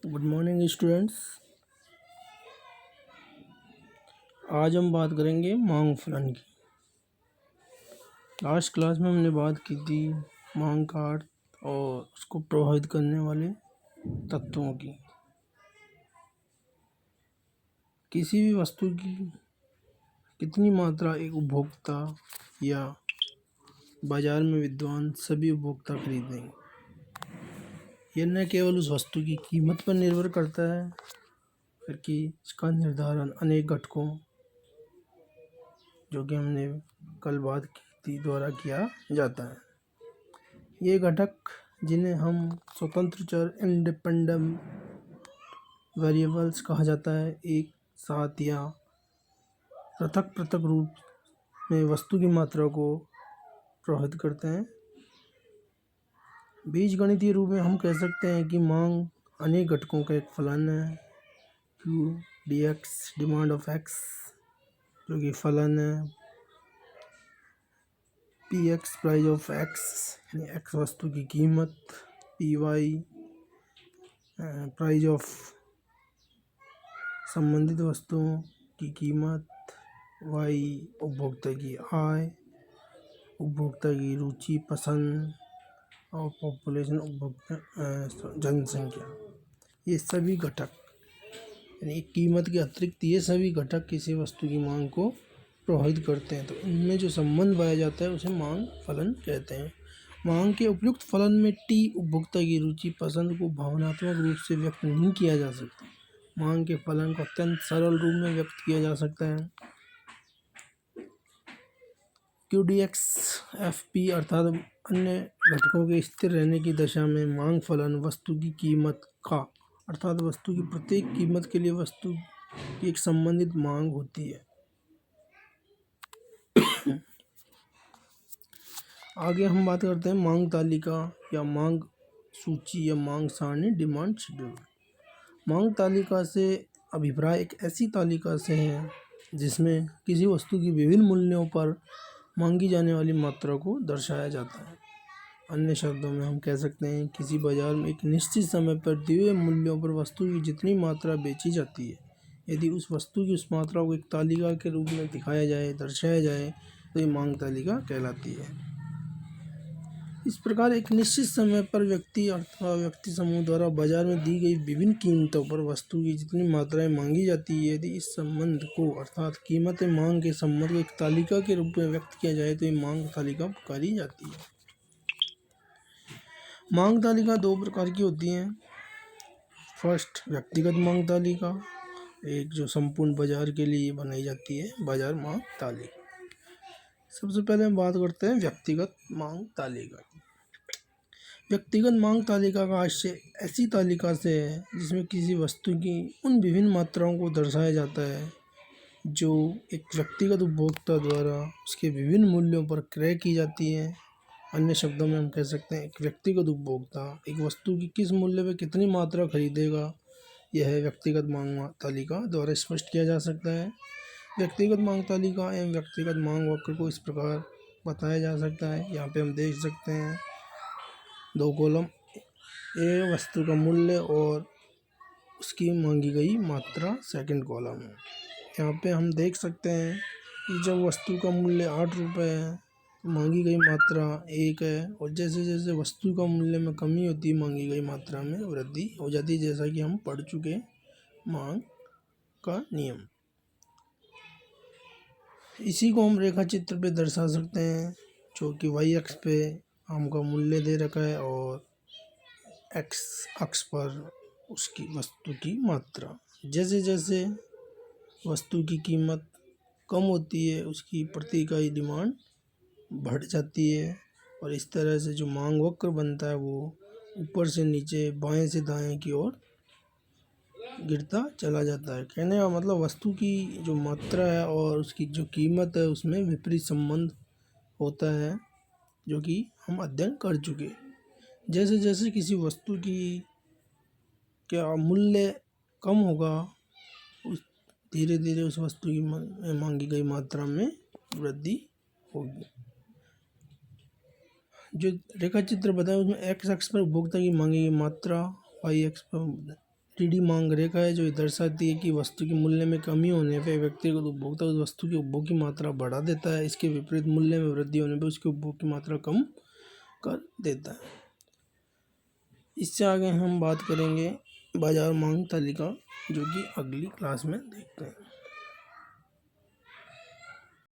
Good morning students. आज हम बात करेंगे मांग फलन की। लास्ट क्लास में हमने बात की थी मांग का अर्थ और उसको प्रभावित करने वाले तत्वों की। किसी भी वस्तु की कितनी मात्रा एक उपभोक्ता या बाजार में विद्वान सभी उपभोक्ता खरीदेंगे, यह न केवल उस वस्तु की कीमत पर निर्भर करता है बल्कि इसका निर्धारण अनेक घटकों, जो कि हमने कल बात की थी, द्वारा किया जाता है। ये घटक जिन्हें हम स्वतंत्र चर इंडिपेंडेंट वेरिएबल्स कहा जाता है, एक साथ या पृथक पृथक रूप में वस्तु की मात्रा को प्रभावित करते हैं। बीजगणितीय रूप में हम कह सकते हैं कि मांग अनेक घटकों का एक फलन है। Q dx demand of x जो कि फलन है, px प्राइस ऑफ x यानी x वस्तु की कीमत, py प्राइस ऑफ संबंधित वस्तुओं की कीमत, y उपभोक्ता की आय, उपभोक्ता की रुचि पसंद और पॉपुलेशन उपभोक्ता जनसंख्या। ये सभी घटक यानी कीमत के अतिरिक्त ये सभी घटक किसी वस्तु की मांग को प्रभावित करते हैं, तो इनमें जो संबंध पाया जाता है उसे मांग फलन कहते हैं। मांग के उपयुक्त फलन में टी उपभोक्ता की रुचि पसंद को भावनात्मक रूप से व्यक्त नहीं किया जा सकता। मांग के फलन को अत्यंत सरल रूप में व्यक्त किया जा सकता है। Q D x F P अर्थात अन्य घटकों के स्थिर रहने की दशा में मांग फलन वस्तु की कीमत का अर्थात वस्तु की प्रत्येक कीमत के लिए वस्तु की एक संबंधित मांग होती है। आगे हम बात करते हैं मांग तालिका या मांग सूची या मांग सारणी, डिमांड शेड्यूल। मांग तालिका से अभिप्राय एक ऐसी तालिका से है जिसमें किसी वस्तु की विभिन्न मूल्यों पर मांगी जाने वाली मात्रा को दर्शाया जाता है। अन्य शब्दों में हम कह सकते हैं किसी बाजार में एक निश्चित समय पर दिए हुए मूल्यों पर वस्तु की जितनी मात्रा बेची जाती है, यदि उस वस्तु की उस मात्रा को एक तालिका के रूप में दिखाया जाए, दर्शाया जाए, तो ये मांग तालिका कहलाती है। इस प्रकार एक निश्चित समय पर व्यक्ति अथवा व्यक्ति समूह द्वारा बाजार में दी गई विभिन्न कीमतों पर वस्तु की जितनी मात्राएं मांगी जाती है, यदि इस संबंध को अर्थात कीमत मांग के संबंध को एक तालिका के रूप में व्यक्त किया जाए तो ये मांग तालिका पुकारी जाती है। मांग तालिका दो प्रकार की होती हैं। फर्स्ट, व्यक्तिगत मांग तालिका, एक जो संपूर्ण बाजार के लिए बनाई जाती है, बाजार मांग तालिका। सबसे पहले हम बात करते हैं व्यक्तिगत मांग तालिका की। व्यक्तिगत मांग तालिका का आशय ऐसी तालिका से है जिसमें किसी वस्तु की उन विभिन्न मात्राओं को दर्शाया जाता है जो एक व्यक्तिगत उपभोक्ता द्वारा उसके विभिन्न मूल्यों पर क्रय की जाती है। अन्य शब्दों में हम कह सकते हैं एक व्यक्तिगत उपभोक्ता एक वस्तु की किस मूल्य पर कितनी मात्रा खरीदेगा, यह व्यक्तिगत मांग तालिका द्वारा स्पष्ट किया जा सकता है। व्यक्तिगत मांग तालिका एवं व्यक्तिगत मांग वक्र को इस प्रकार बताया जा सकता है। यहाँ पे हम देख सकते हैं दो कॉलम, ए वस्तु का मूल्य और उसकी मांगी गई मात्रा सेकंड कॉलम है। यहाँ पे हम देख सकते हैं कि जब वस्तु का मूल्य 8 रुपये है, मांगी गई मात्रा 1 है, और जैसे जैसे वस्तु का मूल्य में कमी होती है मांगी गई मात्रा में वृद्धि हो जाती है, जैसा कि हम पढ़ चुके मांग का नियम। इसी को हम रेखा चित्र पे दर्शा सकते हैं, जो कि वाई अक्ष पे आम का मूल्य दे रखा है और एक्स अक्ष पर उसकी वस्तु की मात्रा। जैसे जैसे वस्तु की कीमत कम होती है उसकी प्रति इकाई डिमांड बढ़ जाती है, और इस तरह से जो मांग वक्र बनता है वो ऊपर से नीचे, बाएं से दाएं की ओर गिरता चला जाता है। कहने का मतलब वस्तु की जो मात्रा है और उसकी जो कीमत है उसमें विपरीत संबंध होता है, जो कि हम अध्ययन कर चुके। जैसे जैसे किसी वस्तु की क्या मूल्य कम होगा, उस धीरे धीरे उस वस्तु की मांगी गई मात्रा में वृद्धि होगी। जो रेखा चित्र बताया उसमें एक्स अक्ष पर उपभोक्ता की मांगी गई मात्रा, वाई अक्ष पर टीडी मांग रेखा है, जो ये दर्शाती है कि वस्तु के मूल्य में कमी होने पर व्यक्तिगत उपभोक्ता उस वस्तु के उपभोग की मात्रा बढ़ा देता है। इसके विपरीत मूल्य में वृद्धि होने पर उसके उपभोग की मात्रा कम कर देता है। इससे आगे हम बात करेंगे बाजार मांग तालिका, जो कि अगली क्लास में देखते हैं।